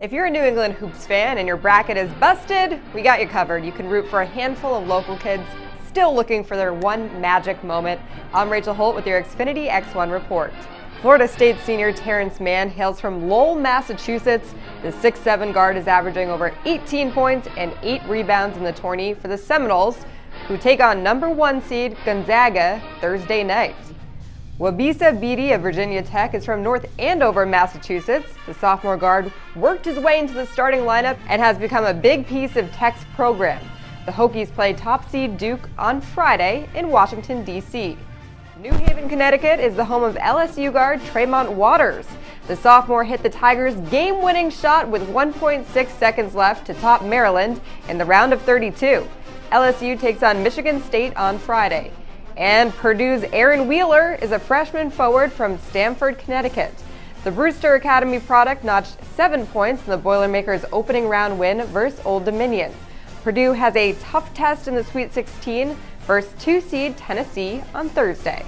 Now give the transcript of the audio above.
If you're a New England Hoops fan and your bracket is busted, we got you covered. You can root for a handful of local kids still looking for their one magic moment. I'm Rachel Holt with your Xfinity X1 report. Florida State senior Terence Mann hails from Lowell, Massachusetts. The 6'7" guard is averaging over 18 points and 8 rebounds in the tourney for the Seminoles, who take on #1 seed Gonzaga Thursday night. Wabisa Beatty of Virginia Tech is from North Andover, Massachusetts. The sophomore guard worked his way into the starting lineup and has become a big piece of Tech's program. The Hokies play top seed Duke on Friday in Washington, D.C. New Haven, Connecticut is the home of LSU guard Tremont Waters. The sophomore hit the Tigers' game-winning shot with 1.6 seconds left to top Maryland in the round of 32. LSU takes on Michigan State on Friday. And Purdue's Aaron Wheeler is a freshman forward from Stamford, Connecticut. The Brewster Academy product notched 7 points in the Boilermakers' opening round win versus Old Dominion. Purdue has a tough test in the Sweet 16 versus 2 seed Tennessee on Thursday.